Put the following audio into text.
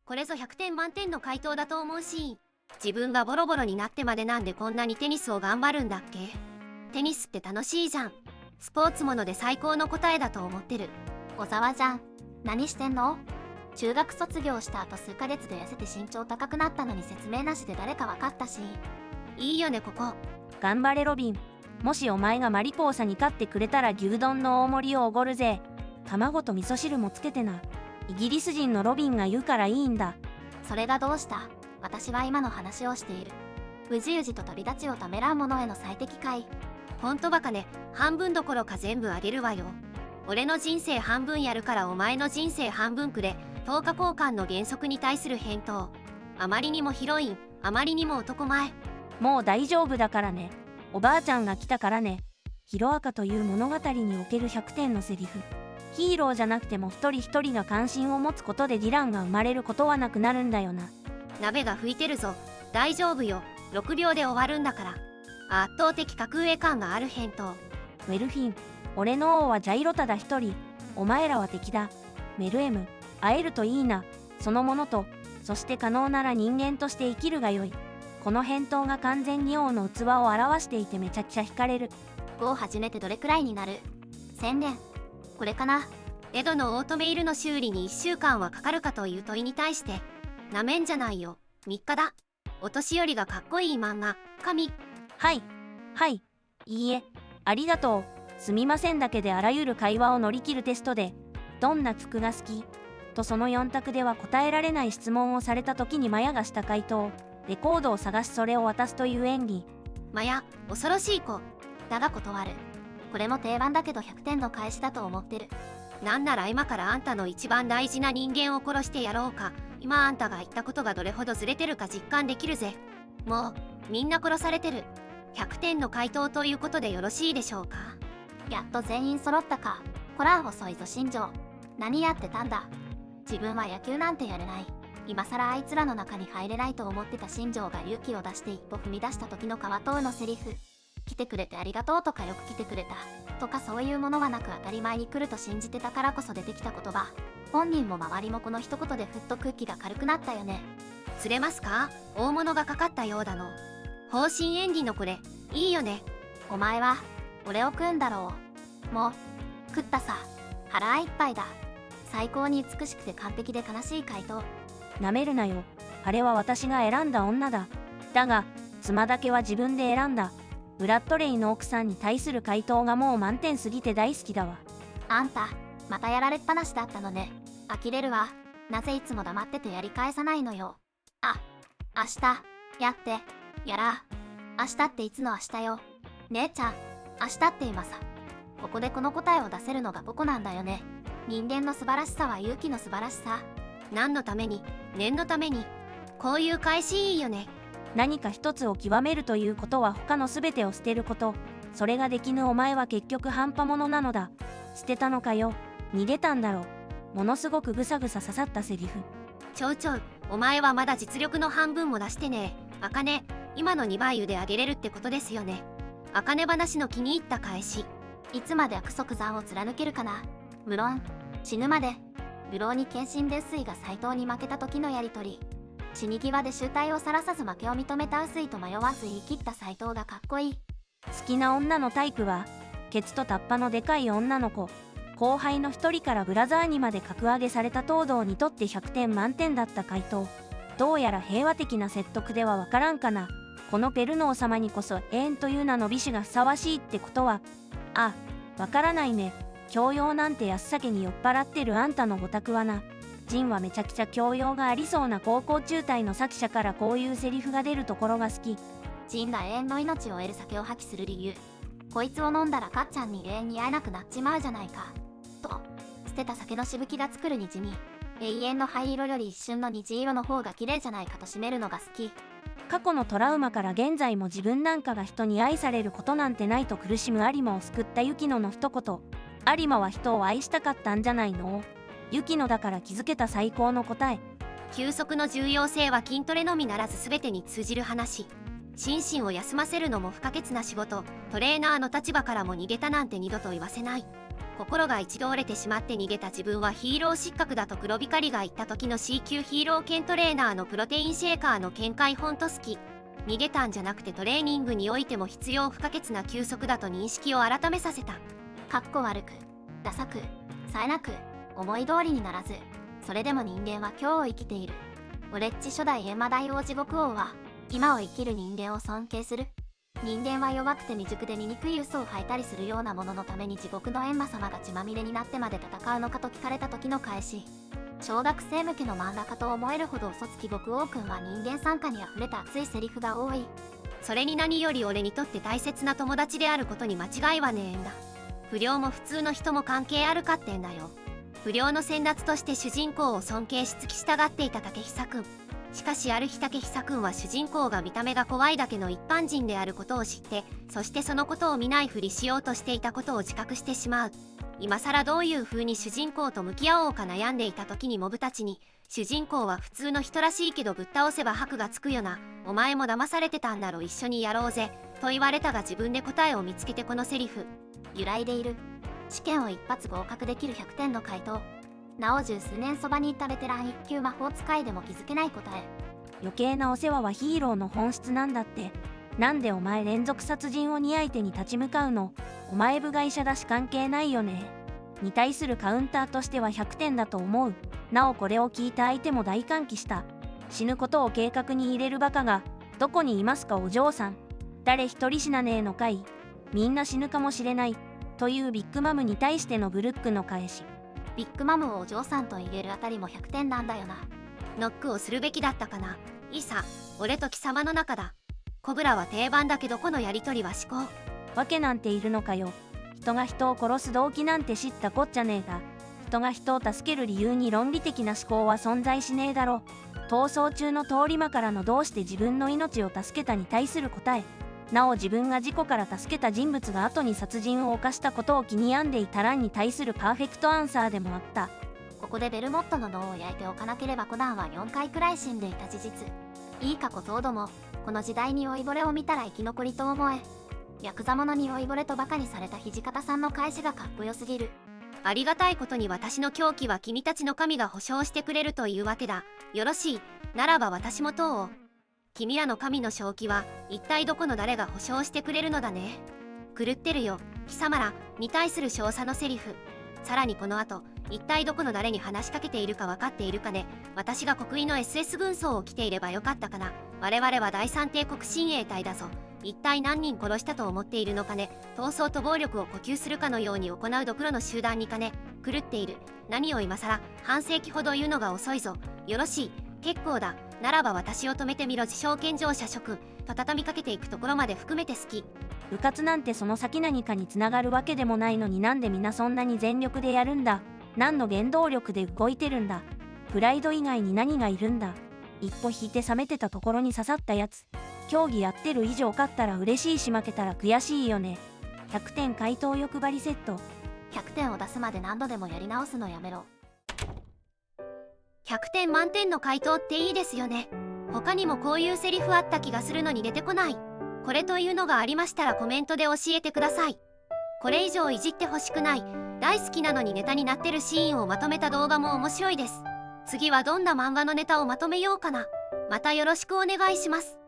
これぞ100点満点の回答だと思うし、自分がボロボロになってまでなんでこんなにテニスを頑張るんだっけ。テニスって楽しいじゃん。スポーツもので最高の答えだと思ってる。小沢じゃん。何してんの？中学卒業した後数ヶ月で痩せて身長高くなったのに説明なしで誰か分かったし。いいよねここ。頑張れロビン。もしお前がマリポーサに勝ってくれたら牛丼の大盛りをおごるぜ。卵と味噌汁もつけてな。イギリス人のロビンが言うからいいんだ。それがどうした？私は今の話をしている。うじうじと旅立ちをためらう者への最適解。ほんとバカね。半分どころか全部あげるわよ。俺の人生半分やるからお前の人生半分くれ。10日交換の原則に対する返答。あまりにもヒロイン、あまりにも男前。もう大丈夫だからね。おばあちゃんが来たからね。ヒロアカという物語における100点のセリフ。ヒーローじゃなくても一人一人が関心を持つことでディランが生まれることはなくなるんだよな。鍋が吹いてるぞ。大丈夫よ。6秒で終わるんだから。圧倒的格上感がある返答。ウェルフィン、俺の王はジャイロタだ一人。お前らは敵だ。メルエム、会えるといいな。そのものと、そして可能なら人間として生きるがよい。この返答が完全に王の器を表していてめちゃくちゃ惹かれる。5を始めてどれくらいになる？1000年。これかな。エドのオートメイルの修理に1週間はかかるかという問いに対して、なめんじゃないよ。3日だ。お年寄りがかっこいい漫画、神。はい、はい、いいえ、ありがとう。すみませんだけであらゆる会話を乗り切るテストで、どんな服が好きとその4択では答えられない質問をされた時にマヤがした回答。レコードを探しそれを渡すという演技。マヤ、恐ろしい子。だが断る。これも定番だけど100点の返しだと思ってる。なんなら今からあんたの一番大事な人間を殺してやろうか。今あんたが言ったことがどれほどずれてるか実感できるぜ。もう、みんな殺されてる。100点の回答ということでよろしいでしょうか。やっと全員揃ったか。こら遅いぞ新庄。何やってたんだ。自分は野球なんてやれない。今さらあいつらの中に入れないと思ってた新庄が勇気を出して一歩踏み出した時の川藤のセリフ。来てくれてありがとうとかよく来てくれたとかそういうものはなく当たり前に来ると信じてたからこそ出てきた言葉。本人も周りもこの一言でふっと空気が軽くなったよね。釣れますか？大物がかかったようだの。方針演技のこれ、いいよね。お前は俺を食うんだろう。もう食ったさ。腹いっぱいだ。最高に美しくて完璧で悲しい回答。なめるなよ。あれは私が選んだ女だ。だが、妻だけは自分で選んだ。ブラッドレイの奥さんに対する回答がもう満点すぎて大好きだわ。あんた、またやられっぱなしだったのね。呆れるわ。なぜいつも黙っててやり返さないのよ。明日、やって、やら。明日っていつの明日よ。姉ちゃん、明日って今さ。ここでこの答えを出せるのが僕なんだよね。人間の素晴らしさは勇気の素晴らしさ。何のために、念のために。こういう返しいいよね。何か一つを極めるということは他の全てを捨てること。それができぬお前は結局半端者なのだ。捨てたのかよ。逃げたんだろう。ものすごくぐさぐさ刺さったセリフ。ちょうちょう、お前はまだ実力の半分も出してねえ。茜、今の2倍腕上げれるってことですよね。茜話の気に入った返し。いつまで悪即残を貫けるかな。無論、死ぬまで。流浪に献身で臼井が斎藤に負けた時のやりとり。死に際で醜態を晒さず負けを認めた臼井と迷わず言い切った斎藤がかっこいい。好きな女のタイプは、ケツとタッパのでかい女の子。後輩の一人からブラザーにまで格上げされた東堂にとって100点満点だった回答。どうやら平和的な説得ではわからんかな。このペルノー様にこそ永遠という名の美酒がふさわしいってことは。わからないね。教養なんて安酒に酔っ払ってるあんたのご託はな。ジンはめちゃくちゃ教養がありそうな高校中退の作者からこういうセリフが出るところが好き。ジンが永遠の命を得る酒を破棄する理由。こいつを飲んだらかっちゃんに永遠に会えなくなっちまうじゃないか。と、捨てた酒のしぶきが作る虹に、永遠の灰色より一瞬の虹色の方が綺麗じゃないかと締めるのが好き。過去のトラウマから現在も自分なんかが人に愛されることなんてないと苦しむ有馬を救った雪乃の一言。有馬は人を愛したかったんじゃないの？雪乃だから気づけた最高の答え。休息の重要性は筋トレのみならず全てに通じる話。心身を休ませるのも不可欠な仕事。トレーナーの立場からも逃げたなんて二度と言わせない。心が一度折れてしまって逃げた自分はヒーロー失格だと黒光が言った時の C 級ヒーロー犬トレーナーのプロテインシェーカーの見解ほんと好き。逃げたんじゃなくてトレーニングにおいても必要不可欠な休息だと認識を改めさせた。かっこ悪く、ダサく、冴えなく、思い通りにならず、それでも人間は今日を生きている。俺っち初代閻魔大王地獄王は、今を生きる人間を尊敬する。人間は弱くて未熟で醜い嘘を吐いたりするようなもののために地獄の閻魔様が血まみれになってまで戦うのかと聞かれた時の返し。小学生向けの漫画家と思えるほど嘘つき極王くんは人間参加にあふれた熱いセリフが多い。それに何より俺にとって大切な友達であることに間違いはねえんだ。不良も普通の人も関係あるかってんだよ。不良の先達として主人公を尊敬し付き従っていた竹久くん。しかしある日竹久くんは主人公が見た目が怖いだけの一般人であることを知って、そしてそのことを見ないふりしようとしていたことを自覚してしまう。今更どういう風に主人公と向き合おうか悩んでいた時にモブたちに、主人公は普通の人らしいけどぶっ倒せば箔がつくよな、お前も騙されてたんだろ、一緒にやろうぜと言われたが、自分で答えを見つけてこのセリフ。揺らいでいる。試験を一発合格できる100点の回答。なお十数年そばにいたベテラン1級魔法使いでも気づけない答え。余計なお世話はヒーローの本質なんだって。なんでお前連続殺人鬼相手に立ち向かうの？お前部外者だし関係ないよね。に対するカウンターとしては100点だと思う。なおこれを聞いた相手も大歓喜した。死ぬことを計画に入れるバカがどこにいますかお嬢さん。誰一人死なねえのかい。みんな死ぬかもしれないというビッグマムに対してのブルックの返し。ビッグマムをお嬢さんと言えるあたりも100点なんだよな。ノックをするべきだったかな。いいさ、俺と貴様の中だ。コブラは定番だけどこのやりとりは至高。わけなんているのかよ。人が人を殺す動機なんて知ったこっちゃねえが、人が人を助ける理由に論理的な思考は存在しねえだろ。逃走中の通り魔からのどうして自分の命を助けたに対する答え。なお自分が事故から助けた人物が後に殺人を犯したことを気に病んでいた欄に対するパーフェクトアンサーでもあった。ここでベルモットの脳を焼いておかなければコナンは4回くらい死んでいた事実。いいか小僧ども、この時代に老いぼれを見たら生き残りと思え。ヤクザ者に老いぼれとバカにされた土方さんの返しがかっこよすぎる。ありがたいことに私の狂気は君たちの神が保証してくれるというわけだ。よろしい。ならば私も問おう。君らの神の正気は一体どこの誰が保証してくれるのだね。狂ってるよ、貴様らに対する少佐のセリフ。さらにこの後、一体どこの誰に話しかけているか分かっているかね。私が国威の SS 軍曹を着ていればよかったかな。我々は第三帝国親衛隊だぞ。一体何人殺したと思っているのかね。闘争と暴力を呼吸するかのように行うドクロの集団にかね。狂っている。何を今更半世紀ほど言うのが遅いぞ。よろしい。結構だ。ならば私を止めてみろ。自称健常者諸君と畳みかけていくところまで含めて好き。部活なんてその先何かにつながるわけでもないのに、なんでみんなそんなに全力でやるんだ。何の原動力で動いてるんだ。プライド以外に何がいるんだ。一歩引いて冷めてたところに刺さったやつ。競技やってる以上勝ったら嬉しいし負けたら悔しいよね。100点回答欲張りセット。100点を出すまで何度でもやり直すのやめろ。100点満点の回答っていいですよね。他にもこういうセリフあった気がするのに出てこない。これというのがありましたらコメントで教えてください。これ以上いじってほしくない。大好きなのにネタになってるシーンをまとめた動画も面白いです。次はどんな漫画のネタをまとめようかな。またよろしくお願いします。